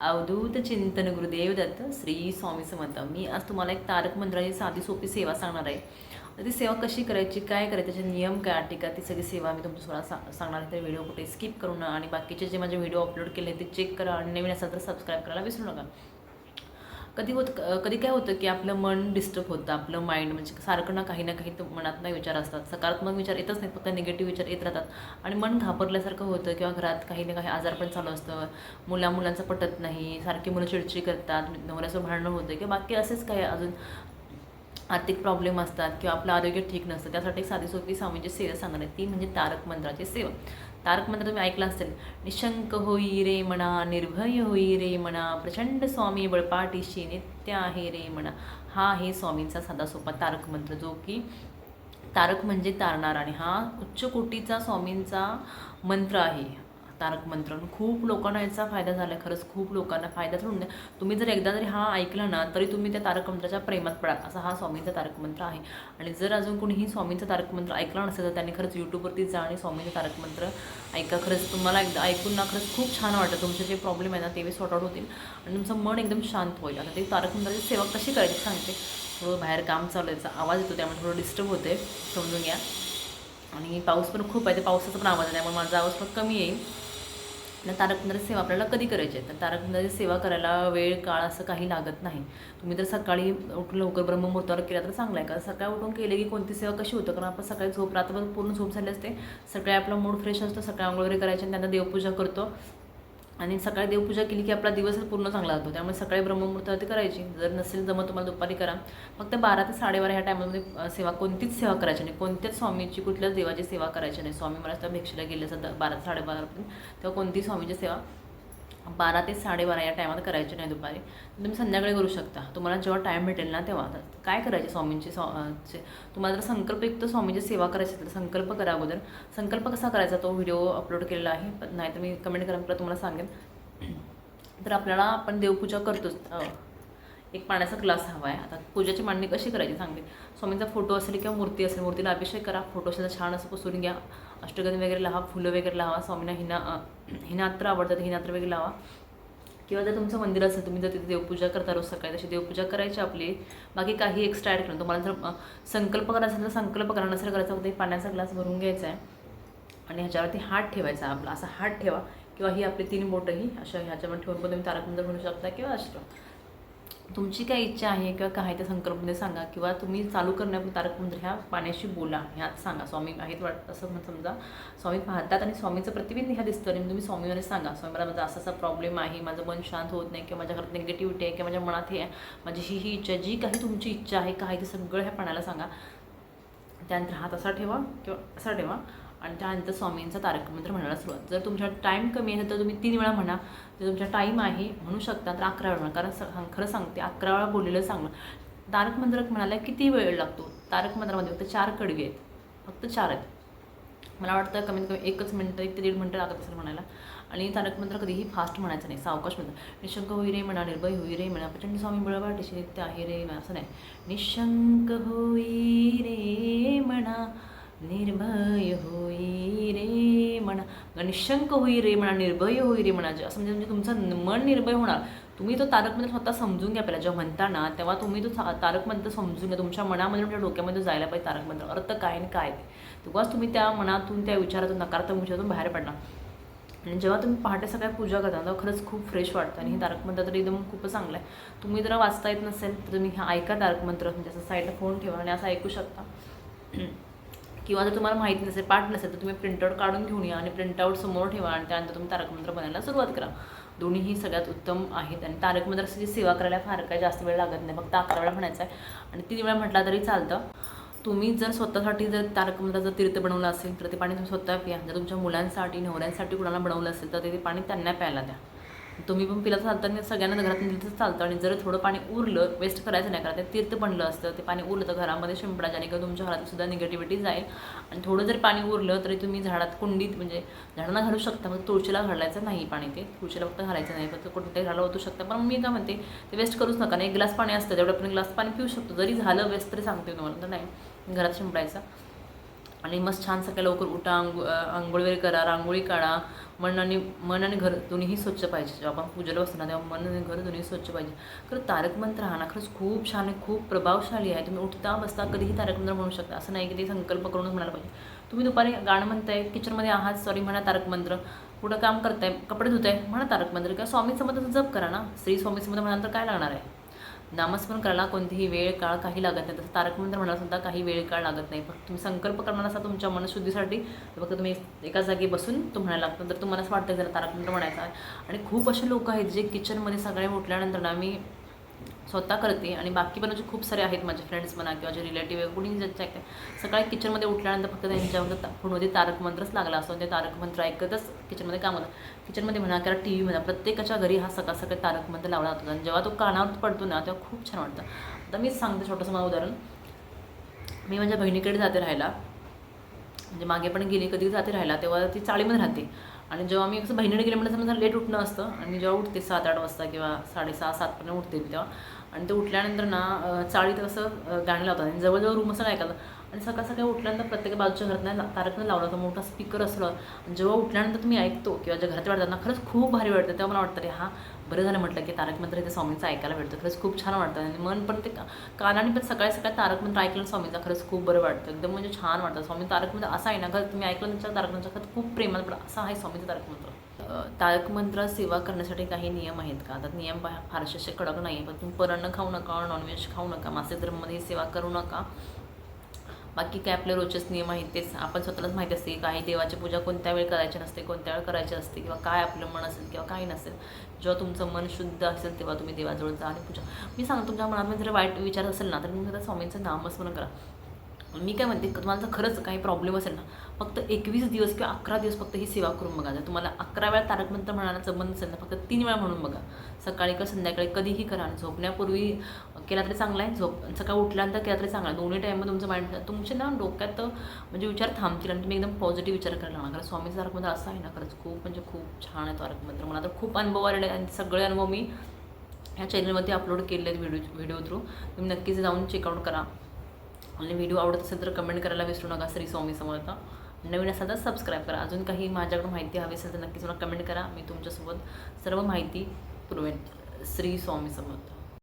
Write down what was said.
अवधूत चिंतन गुरुदेव दत्त श्री स्वामी समर्थ. मी आज तुम्हाला एक तारक मंत्राची साधी सोपी सेवा सांगणार आहे. ती सेवा कशी करायची, काय करायचं, त्याचे नियम काय, टीका, ती सगळी सेवा मी तुमच्यासोबत सांगणार आहे. तर व्हिडिओ कुठे स्किप करू नका आणि बाकीचे जे माझे व्हिडिओ अपलोड केले ते चेक करा आणि नवीन असाल तर सबस्क्राईब करायला विसरू नका. कधी काय होतं की आपलं मन डिस्टर्ब होतं, आपलं माइंड म्हणजे सारखं ना काही मनात नाही विचार असतात, सकारात्मक विचार येतच नाहीत, फक्त निगेटिव्ह विचार येत राहतात आणि मन घाबरल्यासारखं होतं किंवा घरात काही ना काही आजारपण चालू असतं, मुलांचं पटत नाही, सारखी मुलं चिडचिड करतात, नवऱ्याचं भांडणं होतं किंवा बाकी असेच काही अजून आर्थिक प्रॉब्लेम असतात किंवा आपलं आरोग्य ठीक नसतं. त्यासाठी एक साधी सोपी स्वामींची सेवा सांगणार आहे, ती म्हणजे तारक मंत्राची सेवा. तारक मंत्र तुम्ही ऐकला असेल. निशंक होई रे म्हणा, निर्भय होई रे म्हणा, प्रचंड स्वामी बळपाठीशी नित्य आहे रे म्हणा. हा आहे स्वामींचा साधा सोपा तारक मंत्र, जो की तारक म्हणजे तारणार आणि हा उच्च कोटीचा स्वामींचा मंत्र आहे. तारक मंत्र खूप लोकांना याचा फायदा झाला आहे. खरंच खूप लोकांना फायदा ठरून द्या. तुम्ही जर एकदा जरी हा ऐकला ना तरी तुम्ही त्या तारक मंत्राच्या प्रेमात पडाल, असा हा स्वामींचा तारक मंत्र आहे. आणि जर अजून कोणीही स्वामींचा तारक मंत्र ऐकला नसेल तर त्यांनी खरंच यूट्यूबवरती जा आणि स्वामींचा तारक मंत्र ऐका. खरंच तुम्हाला एकदा ऐकून ना खरंच खूप छान वाटतं. तुमचे जे प्रॉब्लेम आहे ना ते सॉर्ट आउट होतील आणि तुमचं मन एकदम शांत होईल. आता ते तारक मंत्राची सेवा कशी करायची सांगते. थोडं बाहेर काम चालू याचा आवाज येतो त्यामुळे थोडं डिस्टर्ब होते, समजून घ्या. आणि पाऊस पण खूप आहे, ते पावसाचा पण आवाज आहे त्यामुळे माझा आवाज पण कमी येईल. तारक मंत्राची सेवा आपल्याला कधी करायची आहे. तर तारक मंत्राची सेवा करायला वेळ काळ असं काही लागत नाही. तुम्ही जर सकाळी उठून लवकर ब्रह्ममुहूर्तावर केला तर चांगलं आहे. कारण सकाळी उठून केले की कोणती सेवा कशी होतं, कारण आपण सकाळी रात्रभर पूर्ण झोप झाली असते, सकाळी आपला मूड फ्रेश असतो, सकाळी आंघोळ वगैरे करायची आणि त्यांना देवपूजा करतो आणि सकाळी देवपूजा केली की आपला दिवस पूर्ण चांगला जातो. त्यामुळे सकाळी ब्रह्ममुहूर्तावरती करायची. जर नसेल जमत तुम्हाला दुपारी करा. फक्त 12 ते 12:30 ह्या टायमामध्ये सेवा कोणतीच सेवा करायची नाही, कोणत्याच स्वामीची कुठल्याच देवाची सेवा करायची नाही. स्वामी महाराज त्या भिक्षेला गेले असतात 12 ते 12:30 तेव्हा कोणती स्वामीची सेवा 12 ते 12:30 या टायमात करायची नाही दुपारी. तुम्ही संध्याकाळी करू शकता, तुम्हाला जेव्हा टाईम भेटेल ना तेव्हा. काय करायचे स्वामींची तुम्हाला जर संकल्पयुक्त स्वामींची सेवा करायची तर संकल्प करा अगोदर. संकल्प कसा करायचा तो व्हिडिओ अपलोड केलेला आहे, पण नाही तर मी कमेंट करा तुम्हाला सांगेन. तर आपल्याला आपण देवपूजा करतोच. एक पाण्याचा ग्लास हवा आहे. आता पूजेची मांडणी कशी करायची सांगते. स्वामींचा फोटो असेल किंवा मूर्ती असेल, मूर्तीला अभिषेक करा, फोटो असेल तर छान असं पुसून घ्या, अष्टगंध वगैरे लावा, फुलं वगैरे लावा. स्वामींना हिनात्र आवडतात, हिनात्र वगैरे लावा. किंवा जर तुमचं मंदिर असेल, तुम्ही जर तिथे देवपूजा करता रोज सकाळी, तशी देवपूजा करायची आपली. बाकी काही एक्स्ट्रा ॲड करून तुम्हाला जर संकल्प करायचा असेल तर संकल्प करा, नसेल करायचा फक्त एक पाण्याचा ग्लास भरून घ्यायचा आहे आणि ह्याच्यावरती हात ठेवायचा आपला, असा हात ठेवा. किंवा ही आपली 3 बोटंही अशा ह्याच्यामध्ये ठेवून पण तुम्ही तारक मंत्र म्हणू शकता किंवा अष्टम. तुमची काय इच्छा आहे किंवा काय त्या संकल्पने सांगा, किंवा तुम्ही चालू करण्यापूर्वी तारक मंत्र ह्या पाण्याशी बोला, ह्यात सांगा. स्वामी आहेत वाटतं असं समजा, स्वामी पाहतात आणि स्वामीचं प्रतिबिंब ह्या दिसतं आणि तुम्ही स्वामीमध्ये सांगा, स्वामी मला माझा असा प्रॉब्लेम आहे, माझं मन शांत होत नाही, किंवा माझ्या घरात निगेटिव्हिटी आहे, किंवा माझ्या मनात हे आहे, माझी ही इच्छा, जी काही तुमची इच्छा आहे काय ते सगळं ह्या पाण्याला सांगा. त्यानंतर हात असा ठेवा किंवा असा ठेवा आणि त्यानंतर स्वामींचा तारक मंत्र म्हणायला सुरुवात. जर तुमच्या टाईम कमी आहे तर तुम्ही 3 वेळा म्हणा. जर तुमचा टाईम आहे म्हणू शकता तर 11 वेळा म्हणा, कारण खरं सांगते 11 वेळा बोललेलं चांगलं. तारक मंत्र म्हणायला किती वेळ लागतो. तारक मंत्रामध्ये फक्त 4 कडवे आहेत, फक्त 4 आहेत. मला वाटतं कमीत कमी 1 मिनिट 1 ते 1.5 मिनिटं लागत असेल म्हणायला. आणि तारक मंत्र कधीही फास्ट म्हणायचं नाही, सावकाश म्हणतात. निशंक होई रे म्हणा, निर्भय होई रे म्हणा, प्रचंड स्वामी बळपाठीशी नित्य आहे रे म्हणा, असं नाही. निशंक होई रे म्हणा, निर्भय होई रे म्हणा. निशंक होई रे म्हणा, निर्भय होई रे म्हणा, असं म्हणजे तुमचं मन निर्भय होणार. तुम्ही तो तारक मंत्र स्वतः समजून घ्या. पहिला जेव्हा म्हणता ना तेव्हा तुम्ही तो तारक मंत्र समजून घ्या. तुमच्या मनामध्ये तुमच्या डोक्यामध्ये जायला पाहिजे तारक मंत्र अर्थ काय आणि काय ते. तेव्हाच तुम्ही त्या मनातून, त्या विचारातून, नकारात्मक विचारातून बाहेर पडणार. आणि जेव्हा तुम्ही पहाटे सकाळी पूजा करता तेव्हा खरंच खूप फ्रेश वाटतं. आणि हे तारक मंत्र तर एकदम खूपच चांगलं आहे. तुम्ही जर वाचता येत नसेल तर तुम्ही हा ऐका तारक मंत्र, म्हणजे असं साईडला फोन ठेवा आणि असं ऐकू शकता. किंवा जर तुम्हाला माहिती नसेल, पाठ नसेल तर तुम्ही प्रिंटआउट काढून घेऊन या आणि प्रिंटआउट समोर ठेवा आणि त्यानंतर तुम्ही तारक मंत्र बनायला सुरुवात करा. दोन्हीही सगळ्यात उत्तम आहेत. आणि तारक मंत्राची सेवा करायला फार काही जास्त वेळ लागत नाही, फक्त 11 वेळा म्हणायचं आहे आणि 3 वेळा म्हटला तरी चालतं. तुम्ही जर स्वतःसाठी जर तारक मंत्राचं तीर्थ बनवलं असेल तर ते पाणी तुम्ही स्वतः प्या. जर तुमच्या मुलांसाठी, नवऱ्यांसाठी कुणाला बनवलं असेल तर ते पाणी त्यांना प्यायला द्या. तुम्ही पण पिला चालतं आणि सगळ्यांना घरात दिलं तर चालतं. आणि जर थोडं पाणी उरलं, वेस्ट करायचं नाही, कारण ते तीर्थ बनलं असतं, ते पाणी उरलं तर घरामध्ये शिंपडा, जेणेकरून तुमच्या घरात सुद्धा निगेटिव्हिटी जाईल. आणि थोडं जरी पाणी उरलं तरी तुम्ही झाडात, कुंडीत, म्हणजे झाडांना घालू शकता, मग तुळशीला घालायचं नाही पाणी, ते तुळशीला फक्त घालायचं नाही, फक्त कोणत्याही झाडाला ओतू शकता. पण मी काय म्हणते ते वेस्ट करूच नका. आणि 1 ग्लास पाणी असतं तेवढं आपण 1 ग्लास पाणी पिऊ शकतो, जरी झालं वेस्ट तरी सांगते तुम्हाला, तर नाही घरात शिंपडायचं. आणि मस्त छान सकाळी लवकर उठा, आंघोळ वगैरे करा, रांगोळी काढा. मन आणि घर दोन्हीही स्वच्छ पाहिजे. जेव्हा आपण पूजेला बसतो ना तेव्हा मन आणि घर दोन्ही स्वच्छ पाहिजे. खरं तारक मंत्र हा ना खरंच खूप छान आहे, खूप प्रभावशाली आहे. तुम्ही उठता बसता कधीही तारक मंत्र म्हणू शकता. असं नाही की ते संकल्प करूनच म्हणायला पाहिजे. तुम्ही दुपारी गाणं म्हणताय, किचनमध्ये आहात, सॉरी म्हणा तारक मंत्र. पुढं काम करताय, कपडे धुताय, म्हणा तारक मंत्र. किंवा स्वामी समर्थाचा जप करा ना. श्री स्वामी समर्थ म्हणानंतर काय लागणार आहे? नामस्मरण करायला कोणतीही वेळ काळ काही लागत नाही. तसं तारक मंत्र म्हणायला सुद्धा काही वेळ काळ लागत नाही. फक्त तुम्ही संकल्प करणार असा तुमच्या मनशुद्धीसाठी, फक्त तुम्ही एका जागी बसून तो म्हणायला लागतो. तर तुम्हाला असं वाटतं जरा तारक मंत्र म्हणायचा आहे. आणि खूप असे लोक आहेत जे किचनमध्ये सगळे उठल्यानंतर ना, मी स्वतः करते आणि बाकी पण खूप सारे आहेत माझे फ्रेंड्स म्हणा किंवा जे रिलेटिव्ह आहे, कुणी ज्याच्या सकाळी किचनमध्ये उठल्यानंतर फक्त त्यांच्यामध्ये फोनमध्ये तारक मंत्रच लागला असतो. ते तारक मंत्र ऐकतच किचनमध्ये काम होतं. किचनमध्ये म्हणा किंवा टी व्हीमध्ये प्रत्येकाच्या घरी हा सकाळ सकाळी तारक मंत्र लावला जातो. आणि जेव्हा तो कानावर पडतो ना तेव्हा खूप छान वाटतं. आता मीच सांगते छोटंसं मला उदाहरण. मी माझ्या बहिणीकडे जाते राहायला, म्हणजे मागे पण गेली कधी जाते राहायला, तेव्हा ती चाळीमध्ये राहते. आणि जेव्हा मी कसं बहिणीकडे गेले म्हणजे समजा लेट उठणं असतं आणि जेव्हा उठते 7-8 वाजता किंवा 6:30-7 उठते मी तेव्हा. आणि ते उठल्यानंतर ना चाळीत असं गाणं लावतात आणि जवळजवळ रूम असं ऐकायला. आणि सकाळ सकाळी उठल्यानंतर प्रत्येक बाजूच्या घरात तारकनं लावला होता, मोठा स्पीकर असलं. आणि जेव्हा उठल्यानंतर तुम्ही ऐकतो किंवा ज्या घरात वाटतात ना खरंच खूप भारी वाटतं. तेव्हा मला वाटतं रे हा बरं झालं म्हटलं की तारक मंत्र इथे स्वामींचं ऐकायला भेटतं. खरंच खूप छान वाटतं आणि मन पण ते कानाने पण सकाळी सकाळी तारक मंत्र ऐकलं स्वामींचा खरंच खूप बरं वाटतं. एकदम म्हणजे छान वाटतं. स्वामी तारक मंत्र असा आहे ना, खरं तुम्ही ऐकलं त्यांच्या तारक मंत्र खरंच खूप प्रेमात पडा असा आहे स्वामींचा तारक मंत्र. तारक मंत्र सेवा करण्यासाठी काही नियम आहेत का? आता नियम फारसे असे कडक नाही आहे. पण तुम्ही परण खाऊ नका, नॉनव्हेज खाऊ नका, मासे धर्ममध्ये सेवा करू नका. बाकी काय आपले रोजचेच नियम आहेत तेच आपण स्वतःलाच माहिती असते. काही देवाची पूजा कोणत्या वेळी करायची नसते, कोणत्या वेळ करायची असते, किंवा काय आपलं मन असेल किंवा काही नसेल. जेव्हा तुमचं मन शुद्ध असेल तेव्हा तुम्ही देवाजवळ जा आणि पूजा. मी सांगतो तुमच्या मनात जर वाईट विचार असेल ना तर तुम्ही आता स्वामींचं नामस्मरण करा. मी काय म्हणते तुम्हाला जर खरंच काही प्रॉब्लेम असेल ना, फक्त 21 दिवस किंवा 11 दिवस फक्त ही सेवा करून बघा. जर तुम्हाला 11 वेळा तारक मंत्र म्हणायला जमत नसेल ना, फक्त 3 वेळा म्हणून बघा. सकाळी किंवा संध्याकाळी कधीही करा. आणि झोपण्यापूर्वी केला तरी चांगला आहे, सकाळी उठल्यानंतर केला तरी चांगला आहे. दोन्ही टाईममध्ये तुमचं माइंड तुमचे ना डोक्यात म्हणजे विचार थांबतील आणि तुम्ही एकदम पॉझिटिव्ह विचार करायला लागणार. कारण स्वामीचं तारक मंत्र असं आहे ना, खरंच खूप म्हणजे खूप छान आहे तारक मंत्र. मला तर खूप अनुभव आलेले आणि सगळे अनुभव मी ह्या चॅनलमध्ये अपलोड केले आहेत व्हिडिओ थ्रू. तुम्ही नक्कीच जाऊन चेकआउट करा. आणि व्हिडिओ आवडत असेल तर कमेंट करायला विसरू नका. श्री स्वामी समर्थ. नवीन असाल तर सबस्क्राईब करा. अजून काही माझ्याकडून माहिती हवी असेल तर नक्कीच मला कमेंट करा. मी तुमच्यासोबत सर्व माहिती पुरवेन. श्री स्वामी समर्थ.